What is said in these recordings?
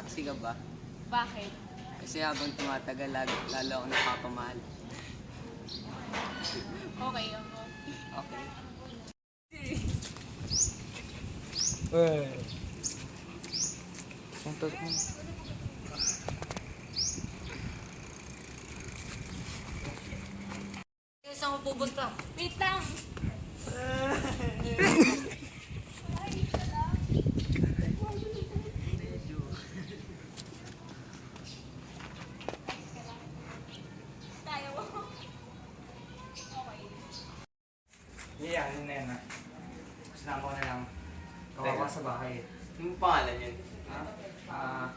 Saksi ka ba? Bakit? Kasi habang tumatagal, lalo ako napapamahal. Okay ako. Okay. Punta mo. Saan ko pupunta? Wait lang! Tayo mo. Okay. Yeah, yun na yun na. Sinama ko na lang. Kawawa sa bahay. Yung pangalan yun?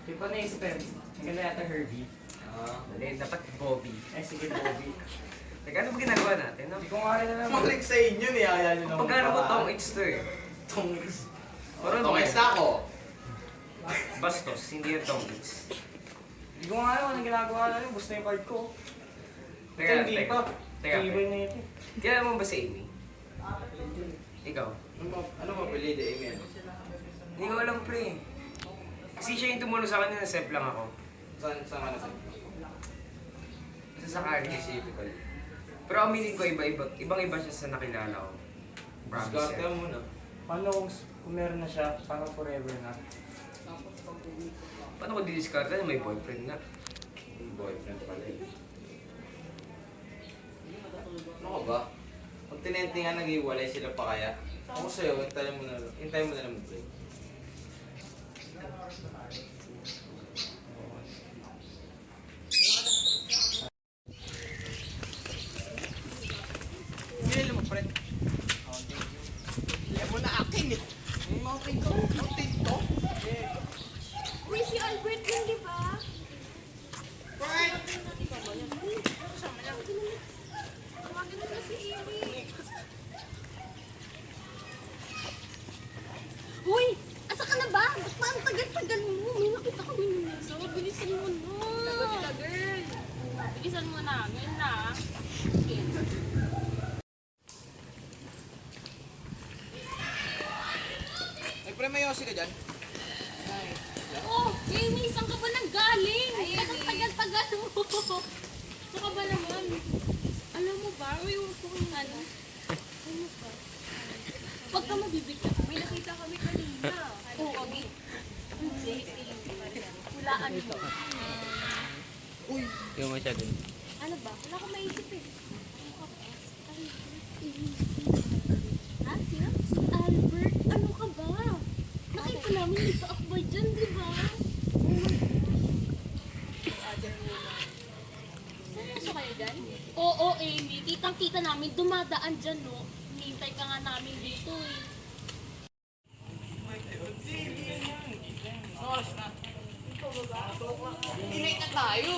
Di ba naisipin? Ang ganda yata Herbie. Mali, dapat Bobby. Eh, sige Bobby. Teka, ano ba ginagawa natin? No? Hindi ko nga rin alam. Malik sa inyo, niyaya nyo naman. Pagkano ko tong X to eh? Tong X. Parang tong X na ako. Bastos, hindi yung tong X. Hindi ko nga alam anong ginagawa natin. Gusto yung card ko. Teka, Hindi teka. pa. Teka, Tibay na ito. kilala mo ba si Amy? Ikaw? Ano ba pili de Amy? Hindi ko alam pre. Kasi siya yung tumulong sa akin na sep lang ako. Saan ka na sa'yo? Isa sa kanya. Specifical. Pero aminin ko ibang-iba siya sa nakilala ko. Promise Discard ka yan. muna. Paano kung meron na siya, parang forever na? Paano ko di-discard na may boyfriend na? Boyfriend pala eh. Ano ka ba? Pag tinentingan nag-iwalay sila pa kaya? Ako sa'yo, hintayin mo na lang mag-break. Pinili mo, friend. Hindi mo na akin eh. Mountain to. Mountain to. Uy, si Albert yun, di ba? Tawagin mo na si Amy. Uy! Asa ka na ba? Ba't pa ang tagal-tagal mo? May nakita kami nila. So, bilisan mo na. Lagot sila, girl. Bilisan mo na. Ngayon na. Okay. Ay, pre, may yosi ka dyan? Oh, Amy, saan ka ba nang galing? Tagal-tagal mo. Saan ka ba naman? Alam mo ba? Uy, huwag ko kung ano. Ano ba? Huwag ka mabibigla. May nakita kami kanina. Oo. Hulaan mo. Uy. Hindi mo masyado. Ano ba? Wala akong maisip eh. Ha? Sino? Si Albert. Ano ka ba? Nakita namin hindi pa akbay dyan, di ba? Seryoso kayo dyan? Oo, Amy. Kitang-kita namin dumadaan dyan, no? Hinihintay ka nga namin dito eh. Pinay na tayo.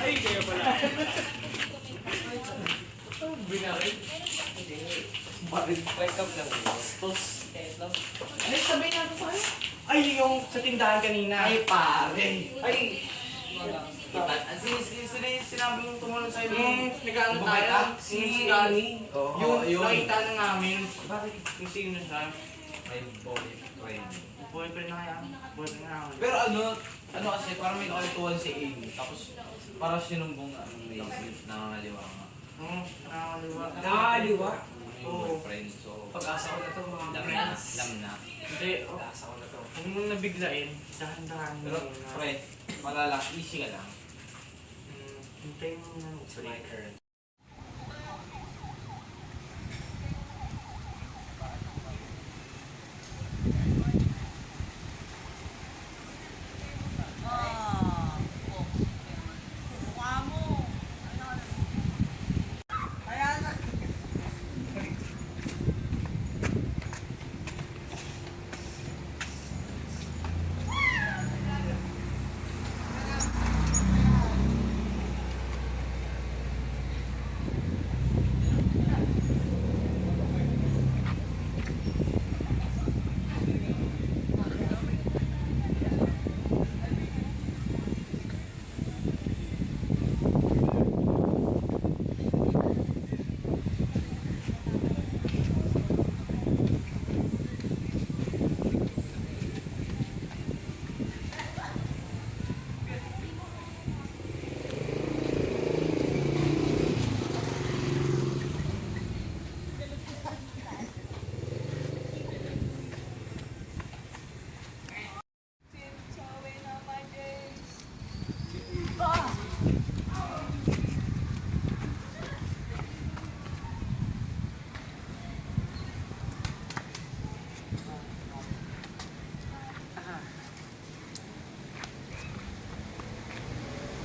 Ay, kayo pala. Binari. Wake up lang yun. Ay, sabihin natin sa'yo. Ay, yung sa tindahan kanina. Ay, pare! Ay, Sinabi mong tumulong sa'yo. nag-ano Bumabay tayo? ka? Si Gani. Oo, Yung yun. nakita na namin. Bakit? Kung sino siya? May boyfriend. Boyfriend na kaya? Boyfriend na ako. Pero ano kasi, parang may kakalituhan si Amy. Tapos, parang sinumbong na may nangangaliwa nga. Nakakaliwa. Nakakaliwa? Yung boyfriend, so... Pag-asa ko na to mga Lam na. Hindi, Pag-asa ko na to. huwag mong nabiglain. Dahan-dahan mo Pero, muna. pre, malala, easy ka lang. Hintayin mo na. It's my turn.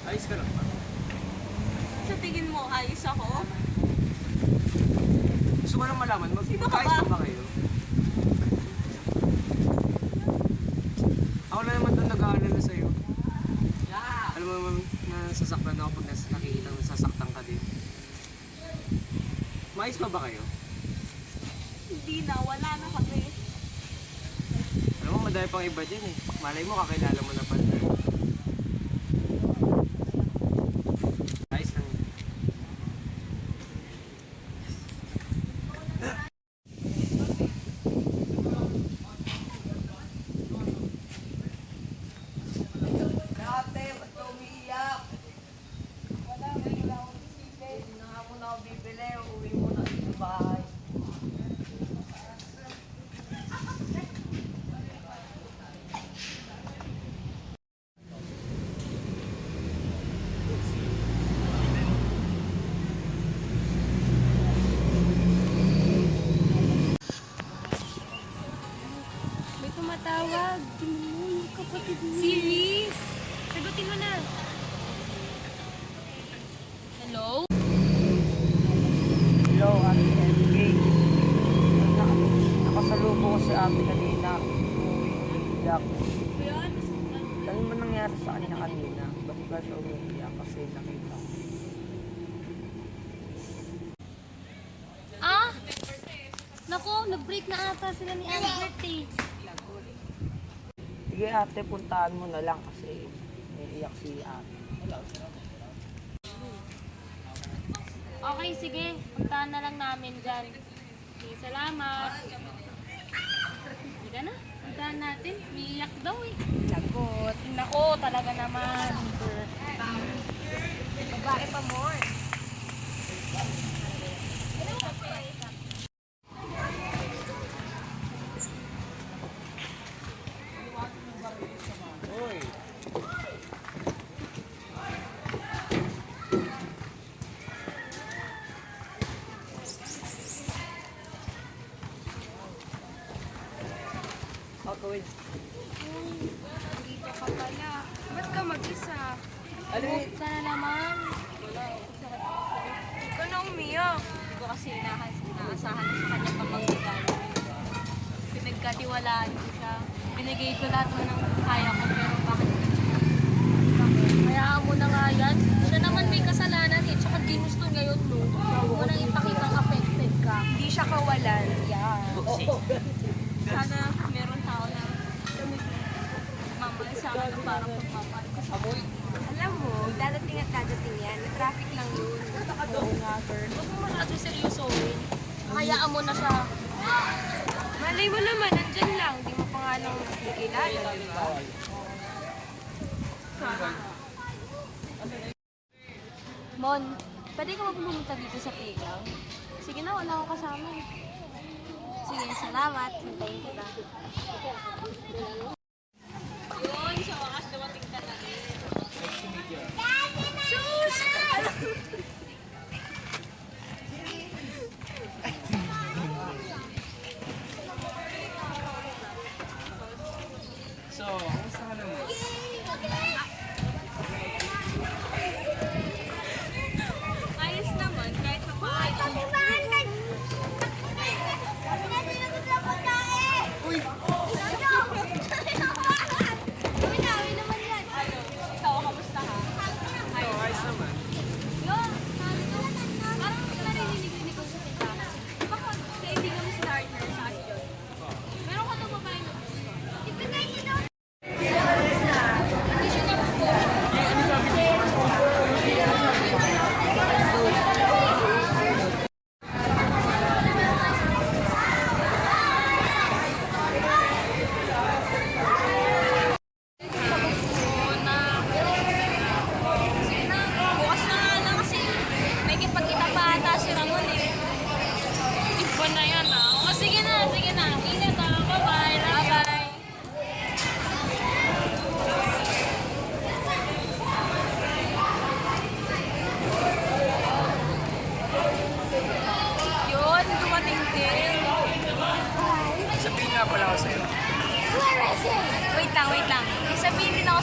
Ayos ka lang ba? Sa tingin mo, ayos ako? Gusto ko lang malaman, Sino ka magkaayos ba? pa ba kayo? Ako na naman doon nag-aalala sa'yo. Alam mo naman, nasasaktan ako pag nakikita mo nasasaktan ka din. Maayos pa ba kayo? Hindi na, wala na kami. Alam mo, madami pang iba dyan eh. Malay mo, kakilala mo na pala. Ayos lang. Ate, ba't ka umiiyak? Wala akong isipin. Hindi na nga muna ako bibili. Uuwi muna sa bahay. May tumatawag. Tingnan mo yung kapatid mo. Si Riz. Sagutin mo na. Hello? Hello, Ate MK. Nakasalubong ko si Ate kanina. Umiiyak. Kuyan? Ano ba nangyari sa kanya kanina? Ba't ba siya umiiyak? Kasi nakita ko. Ah? Naku, nag-break na ata sila ni Albert eh. Sige ate, puntahan mo na lang kasi naiiyak si ate. Okay, sige. Puntahan na lang namin dyan. Okay, salamat. Sige na. Puntahan natin. Umiiyak daw eh. Lagot. Nako, talaga naman. Babae pa more. Gagawin. Dito ka pala. Ba't ka mag-isa? Ano eh? Sana naman. Ikaw na umiyak. Hindi ko kasi inaasahan na sa kanya pamanggitan. Pinagkatiwalaan ko siya. Binigay ko lahat mo ng kaya ko pero bakit hayaan mo na nga yan. Siya naman may kasalanan eh. Tsaka ginusto ngayon mo. Huwag mo nang ipakitang affected ka. Hindi siya kawalan. Yeah. Sana meron tao na mamahal sa akin na parang pagmamahal ko sa boy. Alam mo, dadating at dadating yan. Traffic lang yun. Oo nga, girl. Huwag mo masyado seryosohin. Hayaan mo na siya. Malay mo naman, nandyan lang. Di mo pa nga lang nakikilala, di ba? Mon, pwede ka pumunta dito sa playground? Sige na, wala akong kasama eh. Sige, salamat. Hintayin kita. Yun, sa wakas dumating ka na rin. So, kamusta ka naman? Ayos naman, kahit pa paano.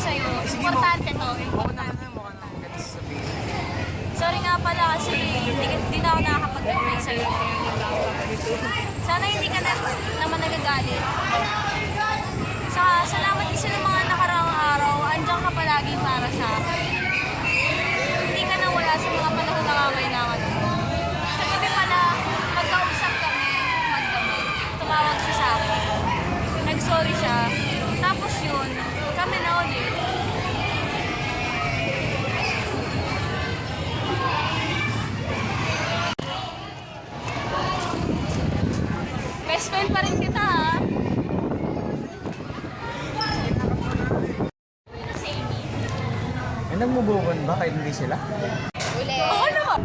sa'yo. Importante to. Importante. Sorry nga pala kasi hindi na ako nakakapag-reply sa'yo. Sana hindi ka naman nagagalit. Salamat din sa mga nakaraang araw. Andiyan ka palagi para sa akin. Hindi ka nawala sa mga panahon na kailangan mo. Sa gabi pala, magkausap kami, magdamag. Tumawag siya sa akin. Nag-sorry siya. Tapos yun, kami na ulit. Best friend pa rin kita, ha? Si Amy. Nagmubukan ba kahit hindi sila? Oo naman.